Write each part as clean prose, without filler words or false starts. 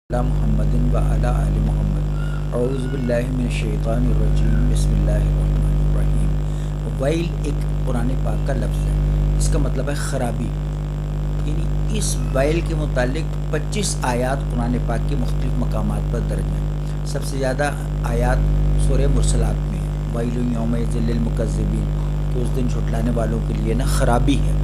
علی محمد و علی آل محمد اعوذ باللہ من الشیطان الرجیم بسم اللہ الرحمن الرحیم۔ ویل ایک قرآن پاک کا لفظ ہے، اس کا مطلب ہے خرابی، یعنی اس ویل کے متعلق 25 آیات قرآن پاک کے مختلف مقامات پر درج ہیں۔ سب سے زیادہ آیات سورہ مرسلات میں ہیں، ویل یومئذ للمکذبین، کہ اس دن جھٹلانے والوں کے لیے خرابی ہے۔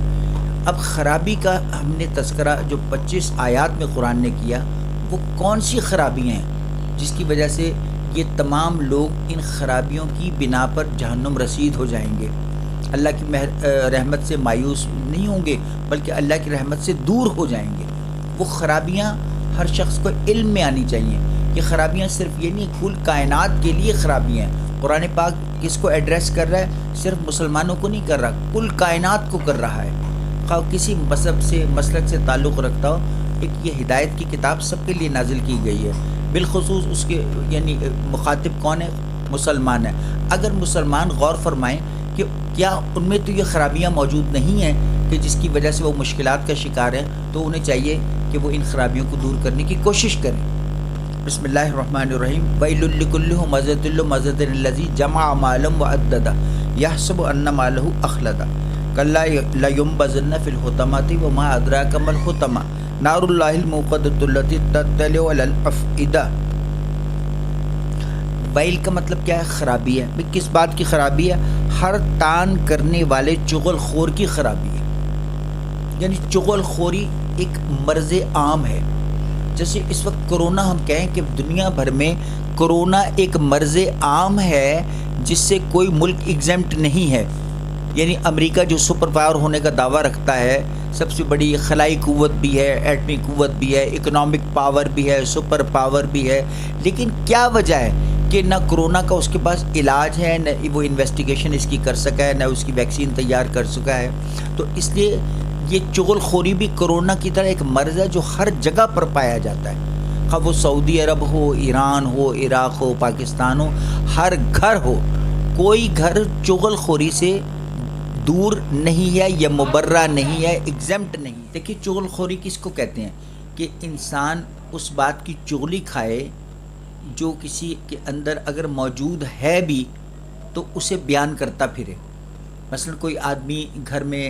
اب خرابی کا ہم نے تذکرہ جو 25 آیات میں قرآن نے کیا، وہ کون سی خرابیاں ہیں جس کی وجہ سے یہ تمام لوگ ان خرابیوں کی بنا پر جہنم رسید ہو جائیں گے، اللہ کی رحمت سے مایوس نہیں ہوں گے بلکہ اللہ کی رحمت سے دور ہو جائیں گے۔ وہ خرابیاں ہر شخص کو علم میں آنی چاہیے۔ یہ خرابیاں صرف یہ نہیں، کل کائنات کے لیے خرابیاں ہیں۔ قرآن پاک کس کو ایڈریس کر رہا ہے؟ صرف مسلمانوں کو نہیں کر رہا، کل کائنات کو کر رہا ہے، خواہ کسی مذہب سے مسلک سے تعلق رکھتا ہو۔ ایک یہ ہدایت کی کتاب سب کے لیے نازل کی گئی ہے، بالخصوص اس کے یعنی مخاطب کون ہے؟ مسلمان ہے۔ اگر مسلمان غور فرمائیں کہ کیا ان میں تو یہ خرابیاں موجود نہیں ہیں کہ جس کی وجہ سے وہ مشکلات کا شکار ہیں، تو انہیں چاہیے کہ وہ ان خرابیوں کو دور کرنے کی کوشش کریں۔ بسم اللہ الرحمن الرحیم۔ ویل لکل ہمزۃ لمزۃ الذی جمع مالا وعددہ یحسب ان مالہ اخلدہ کلا لینبذن فی الحطمۃ وما ادراک ما الحطمہ نار اللہ الموقدۃ التی تطلع علی الافئدہ۔ ویل کا مطلب کیا ہے؟ خرابی ہے۔ کس بات کی خرابی ہے؟ ہر تان کرنے والے چغل خور کی خرابی ہے، یعنی چغل خوری ایک مرض عام ہے۔ جیسے اس وقت کرونا ہم کہیں کہ دنیا بھر میں کرونا ایک مرض عام ہے جس سے کوئی ملک ایگزمپٹ نہیں ہے، یعنی امریکہ جو سپر پاور ہونے کا دعویٰ رکھتا ہے، سب سے بڑی خلائی قوت بھی ہے، ایٹمی قوت بھی ہے، اکنامک پاور بھی ہے، سپر پاور بھی ہے، لیکن کیا وجہ ہے کہ نہ کرونا کا اس کے پاس علاج ہے، نہ وہ انویسٹیگیشن اس کی کر سکا ہے، نہ اس کی ویکسین تیار کر سکا ہے۔ تو اس لیے یہ چغل خوری بھی کرونا کی طرح ایک مرض ہے جو ہر جگہ پر پایا جاتا ہے، خواہ وہ سعودی عرب ہو، ایران ہو، عراق ہو، پاکستان ہو، ہر گھر ہو، کوئی گھر چغل خوری سے دور نہیں ہے یا مبرہ نہیں ہے، ایگزمپٹ نہیں۔ دیکھیے چغل خوری کس کو کہتے ہیں؟ کہ انسان اس بات کی چغلی کھائے جو کسی کے اندر اگر موجود ہے بھی تو اسے بیان کرتا پھرے۔ مثلا کوئی آدمی گھر میں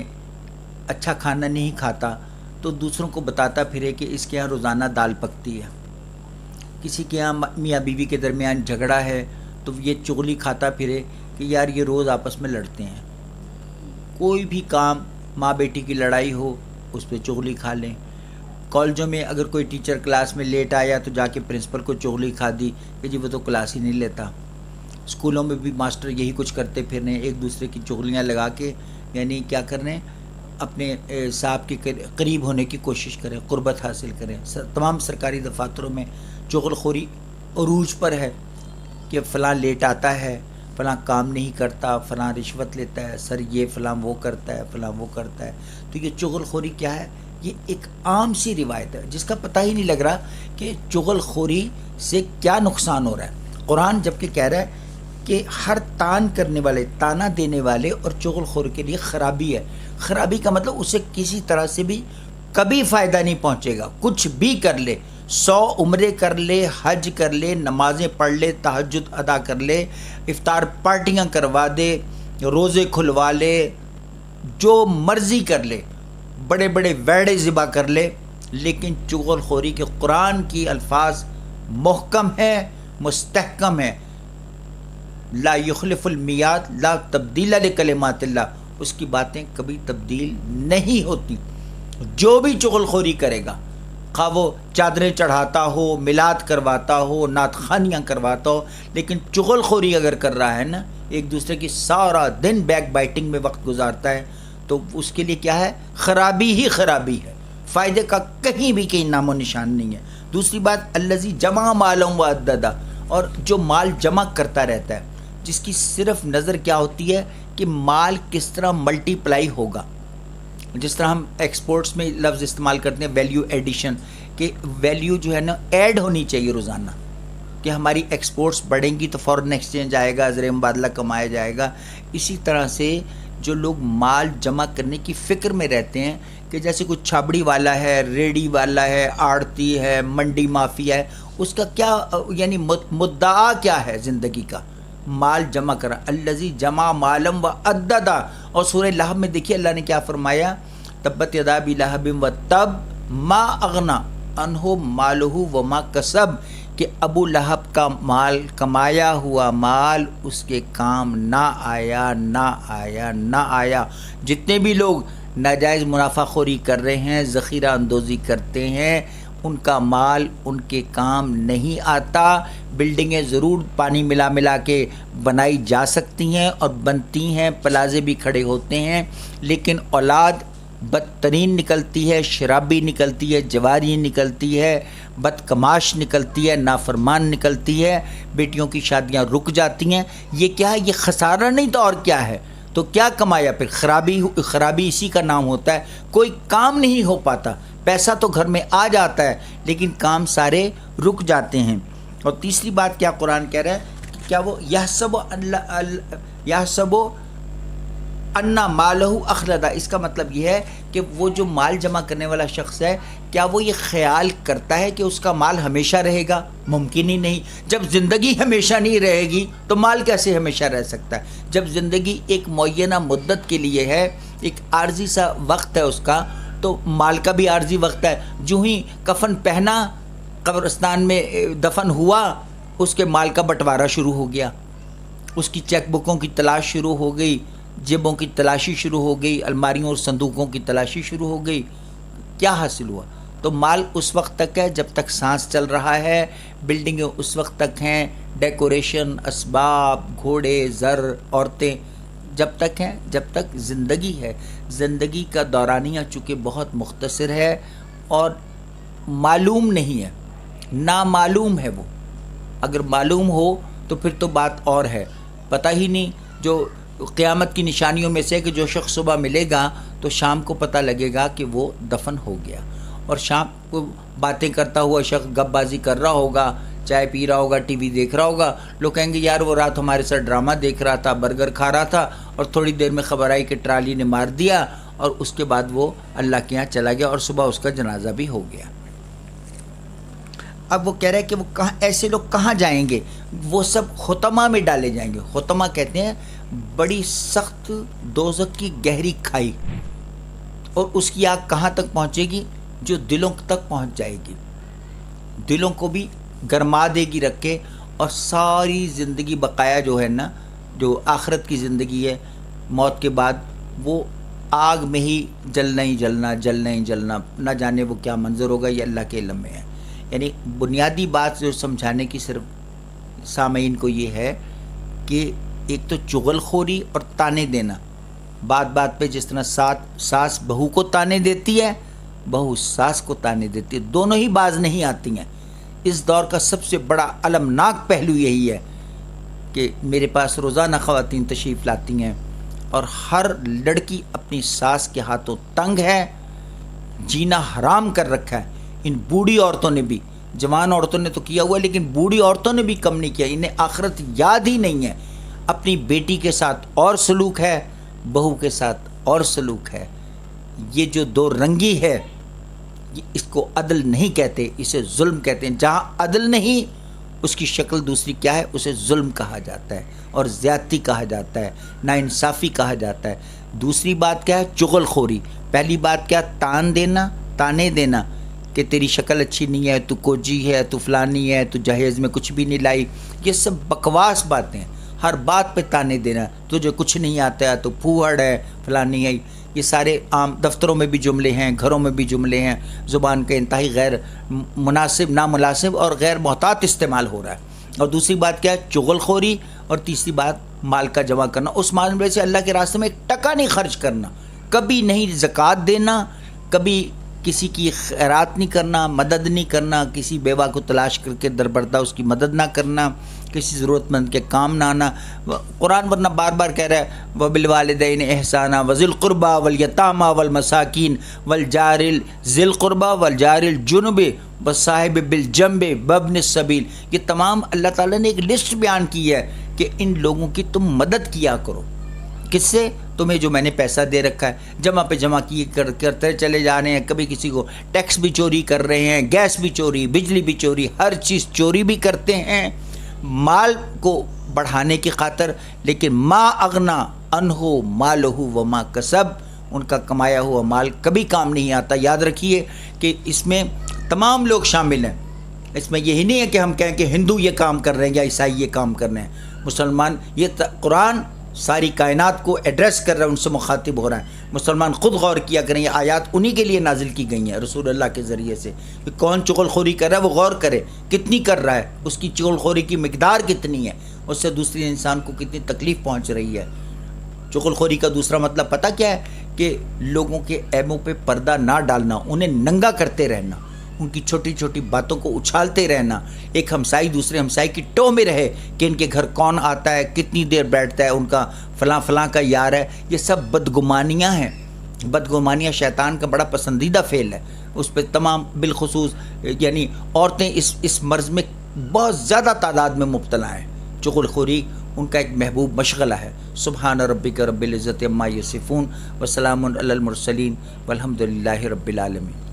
اچھا کھانا نہیں کھاتا تو دوسروں کو بتاتا پھرے کہ اس کے یہاں روزانہ دال پکتی ہے۔ کسی کے یہاں میاں بیوی کے درمیان جھگڑا ہے تو یہ چغلی کھاتا پھرے کہ یار یہ روز آپس میں لڑتے ہیں۔ کوئی بھی کام، ماں بیٹی کی لڑائی ہو، اس پہ چغلی کھا لیں۔ کالجوں میں اگر کوئی ٹیچر کلاس میں لیٹ آیا تو جا کے پرنسپل کو چغلی کھا دی کہ جی وہ تو کلاس ہی نہیں لیتا۔ اسکولوں میں بھی ماسٹر یہی کچھ کرتے پھرنے، ایک دوسرے کی چغلیاں لگا کے یعنی کیا کرنے، اپنے صاحب کے قریب ہونے کی کوشش کریں، قربت حاصل کریں۔ تمام سرکاری دفاتروں میں چغل خوری عروج پر ہے کہ فلاں لیٹ آتا ہے، فلاں کام نہیں کرتا، فلاں رشوت لیتا ہے، سر یہ فلاں وہ کرتا ہے، فلاں وہ کرتا ہے۔ تو یہ چغل خوری کیا ہے؟ یہ ایک عام سی روایت ہے جس کا پتہ ہی نہیں لگ رہا کہ چغل خوری سے کیا نقصان ہو رہا ہے۔ قرآن جبکہ کہہ رہا ہے کہ ہر تان کرنے والے، تانا دینے والے اور چغل خور کے لیے خرابی ہے۔ خرابی کا مطلب اسے کسی طرح سے بھی کبھی فائدہ نہیں پہنچے گا، کچھ بھی کر لے، 100 عمرے کر لے، حج کر لے، نمازیں پڑھ لے، تہجد ادا کر لے، افطار پارٹیاں کروا دے، روزے کھلوا لے، جو مرضی کر لے، بڑے بڑے ویڑے ذبح کر لے، لیکن چغل خوری کے قرآن کی الفاظ محکم ہے، مستحکم ہے۔ لا یخلف المیعاد، لا تبدیل لکلمات اللہ، اس کی باتیں کبھی تبدیل نہیں ہوتی۔ جو بھی چغل خوری کرے گا، خواہ وہ چادریں چڑھاتا ہو، میلاد کرواتا ہو، نعت خوانیاں کرواتا ہو، لیکن چغل خوری اگر کر رہا ہے نا، ایک دوسرے کی سارا دن بیک بائٹنگ میں وقت گزارتا ہے، تو اس کے لیے کیا ہے؟ خرابی ہی خرابی ہے، فائدے کا کہیں بھی کہیں نام و نشان نہیں ہے۔ دوسری بات، الذی جمع مالا وعددہ، اور جو مال جمع کرتا رہتا ہے، جس کی صرف نظر کیا ہوتی ہے کہ مال کس طرح ملٹی پلائی ہوگا۔ جس طرح ہم ایکسپورٹس میں لفظ استعمال کرتے ہیں ویلیو ایڈیشن، کہ ویلیو جو ہے نا ایڈ ہونی چاہیے روزانہ، کہ ہماری ایکسپورٹس بڑھیں گی تو فورن ایکسچینج آئے گا، زر مبادلہ کمایا جائے گا۔ اسی طرح سے جو لوگ مال جمع کرنے کی فکر میں رہتے ہیں کہ جیسے کوئی چھابڑی والا ہے، ریڑی والا ہے، آڑتی ہے، منڈی مافیا ہے، اس کا کیا یعنی مدعا کیا ہے زندگی کا؟ مال جمع کرا، الذی جمع مالم و عددا. اور سورہ لہب میں دیکھیے اللہ نے کیا فرمایا، تبت یدا ابی لہب و تب ما اغنا عنہ مالہ وما کسب، کہ ابو لہب کا مال، کمایا ہوا مال اس کے کام نہ آیا نہ آیا نہ آیا. جتنے بھی لوگ ناجائز منافع خوری کر رہے ہیں، ذخیرہ اندوزی کرتے ہیں، ان کا مال ان کے کام نہیں آتا. بلڈنگیں ضرور پانی ملا ملا کے بنائی جا سکتی ہیں اور بنتی ہیں، پلازے بھی کھڑے ہوتے ہیں، لیکن اولاد بدترین نکلتی ہے، شرابی نکلتی ہے، جواری نکلتی ہے، بدکماش نکلتی ہے، نافرمان نکلتی ہے، بیٹیوں کی شادیاں رک جاتی ہیں. یہ کیا ہے؟ یہ خسارہ نہیں تو اور کیا ہے؟ تو کیا کمایا پھر؟ خرابی اسی کا نام ہوتا ہے. کوئی کام نہیں ہو پاتا، پیسہ تو گھر میں آ جاتا ہے لیکن کام سارے رک جاتے ہیں. اور تیسری بات کیا قرآن کہہ رہا ہے کہ کیا وہ یحسب انا مالہ اخلدا، اس کا مطلب یہ ہے کہ وہ جو مال جمع کرنے والا شخص ہے، کیا وہ یہ خیال کرتا ہے کہ اس کا مال ہمیشہ رہے گا؟ ممکن ہی نہیں. جب زندگی ہمیشہ نہیں رہے گی تو مال کیسے ہمیشہ رہ سکتا ہے؟ جب زندگی ایک معینہ مدت کے لیے ہے، ایک عارضی سا وقت ہے اس کا، تو مال کا بھی عارضی وقت ہے. جو ہی کفن پہنا، قبرستان میں دفن ہوا، اس کے مال کا بٹوارا شروع ہو گیا، اس کی چیک بکوں کی تلاش شروع ہو گئی، جیبوں کی تلاشی شروع ہو گئی، الماریوں اور صندوقوں کی تلاشی شروع ہو گئی. کیا حاصل ہوا؟ تو مال اس وقت تک ہے جب تک سانس چل رہا ہے، بلڈنگیں اس وقت تک ہیں، ڈیکوریشن، اسباب، گھوڑے، زر، عورتیں جب تک ہیں جب تک زندگی ہے. زندگی کا دورانیہ چونکہ بہت مختصر ہے اور معلوم نہیں ہے، نامعلوم ہے. وہ اگر معلوم ہو تو پھر تو بات اور ہے. پتہ ہی نہیں. جو قیامت کی نشانیوں میں سے کہ جو شخص صبح ملے گا تو شام کو پتہ لگے گا کہ وہ دفن ہو گیا، اور شام کو باتیں کرتا ہوا شخص گپ بازی کر رہا ہوگا، چائے پی رہا ہوگا، ٹی وی دیکھ رہا ہوگا. لوگ کہیں گے یار وہ رات ہمارے ساتھ ڈرامہ دیکھ رہا تھا، برگر کھا رہا تھا، اور تھوڑی دیر میں خبر آئی کہ ٹرالی نے مار دیا، اور اس کے بعد وہ اللہ کے یہاں چلا گیا اور صبح اس کا جنازہ بھی ہو گیا. اب وہ کہہ رہے ہیں کہ وہ کہاں، ایسے لوگ کہاں جائیں گے؟ وہ سب خطمہ میں ڈالے جائیں گے. خطمہ کہتے ہیں بڑی سخت دوزخ کی گہری کھائی، اور اس کی آگ کہاں تک پہنچے گی؟ جو دلوں تک پہنچ جائے گی. دلوں کو بھی گرما دے گی رکھ کے، اور ساری زندگی بقایا جو ہے نا، جو آخرت کی زندگی ہے موت کے بعد، وہ آگ میں ہی جلنا ہی جلنا، جلنا ہی جلنا. نہ جانے وہ کیا منظر ہوگا، یہ اللہ کے علم میں ہے. یعنی بنیادی بات جو سمجھانے کی صرف سامعین کو یہ ہے کہ ایک تو چغل خوری اور تانے دینا. بات بات پہ جس طرح ساس بہو کو تانے دیتی ہے، بہو ساس کو تانے دیتی ہے، دونوں ہی باز نہیں آتی ہیں. اس دور کا سب سے بڑا المناک پہلو یہی ہے کہ میرے پاس روزانہ خواتین تشریف لاتی ہیں، اور ہر لڑکی اپنی ساس کے ہاتھوں تنگ ہے، جینا حرام کر رکھا ہے. ان بوڑھی عورتوں نے بھی، جوان عورتوں نے تو کیا ہوا ہے لیکن بوڑھی عورتوں نے بھی کم نہیں کیا. انہیں آخرت یاد ہی نہیں ہے. اپنی بیٹی کے ساتھ اور سلوک ہے، بہو کے ساتھ اور سلوک ہے. یہ جو دو رنگی ہے، اس کو عدل نہیں کہتے، اسے ظلم کہتے ہیں. جہاں عدل نہیں، اس کی شکل دوسری کیا ہے؟ اسے ظلم کہا جاتا ہے اور زیادتی کہا جاتا ہے، ناانصافی کہا جاتا ہے. دوسری بات کیا ہے؟ چغل خوری. پہلی بات کیا؟ تانے دینا کہ تیری شکل اچھی نہیں ہے، تو کوجی ہے، تو فلانی ہے، تو جہیز میں کچھ بھی نہیں لائی. یہ سب بکواس باتیں ہیں. ہر بات پہ تانے دینا، تجھے کچھ نہیں آتا ہے، تو پھوہڑ ہے، فلانی ہے. یہ سارے عام دفتروں میں بھی جملے ہیں، گھروں میں بھی جملے ہیں. زبان کے انتہائی غیر مناسب، نامناسب اور غیر محتاط استعمال ہو رہا ہے. اور دوسری بات کیا ہے؟ چغل خوری. اور تیسری بات مال کا جمع کرنا. اس مال میں سے اللہ کے راستے میں ایک ٹکا نہیں خرچ کرنا، کبھی نہیں زکوٰۃ دینا، کبھی کسی کی خیرات نہیں کرنا، مدد نہیں کرنا، کسی بیوہ کو تلاش کر کے دربردہ اس کی مدد نہ کرنا، کسی ضرورت مند کے کام نہ آنا. قرآن ورنہ بار بار کہہ رہا ہے وَبِالْوَالِدَيْنِ إِحْسَانًا وَذِي الْقُرْبَى وَالْيَتَامَى وَالْمَسَاكِينِ وَالْجَارِ ذِي الْقُرْبَى وَالْجَارِ الْجُنُبِ وَالصَّاحِبِ بِالْجَنبِ وَابْنِ السَّبِيلِ. یہ تمام اللہ تعالیٰ نے ایک لسٹ بیان کی ہے کہ ان لوگوں کی تم مدد کیا کرو. کس سے؟ تمہیں جو میں نے پیسہ دے رکھا ہے، جمع پہ جمع کیے کرتے چلے جا رہے ہیں، کبھی کسی کو ٹیکس بھی چوری کر رہے ہیں، گیس بھی چوری، بجلی بھی چوری، ہر چیز چوری بھی کرتے ہیں مال کو بڑھانے کی خاطر، لیکن ما اغنا انہو مالہ وما کسب، ان کا کمایا ہوا مال کبھی کام نہیں آتا۔ یاد رکھیے کہ اس میں تمام لوگ شامل ہیں، اس میں یہی نہیں ہے کہ ہم کہیں کہ ہندو یہ کام کر رہے ہیں یا عیسائی یہ کام کر رہے ہیں، مسلمان، یہ قرآن ساری کائنات کو ایڈریس کر رہا ہے، ان سے مخاطب ہو رہا ہے۔ مسلمان خود غور کیا کریں، یہ آیات انہی کے لیے نازل کی گئی ہیں رسول اللہ کے ذریعے سے، کہ کون چغل خوری کر رہا ہے وہ غور کرے کتنی کر رہا ہے، اس کی چغل خوری کی مقدار کتنی ہے، اس سے دوسرے انسان کو کتنی تکلیف پہنچ رہی ہے۔ چغل خوری کا دوسرا مطلب پتہ کیا ہے؟ کہ لوگوں کے عیبوں پہ پردہ نہ ڈالنا، انہیں ننگا کرتے رہنا، ان کی چھوٹی چھوٹی باتوں کو اچھالتے رہنا، ایک ہمسائی دوسرے ہمسائی کی ٹو میں رہے کہ ان کے گھر کون آتا ہے، کتنی دیر بیٹھتا ہے، ان کا فلاں فلاں کا یار ہے، یہ سب بدگمانیاں ہیں۔ بدگمانیاں شیطان کا بڑا پسندیدہ فعل ہے، اس پہ تمام بالخصوص یعنی عورتیں اس مرض میں بہت زیادہ تعداد میں مبتلا ہیں۔ چغل خوری ان کا ایک محبوب مشغلہ ہے۔ سبحان ربک رب العزت عما یصفون وسلام علی المرسلین والحمد للہ رب العالمین۔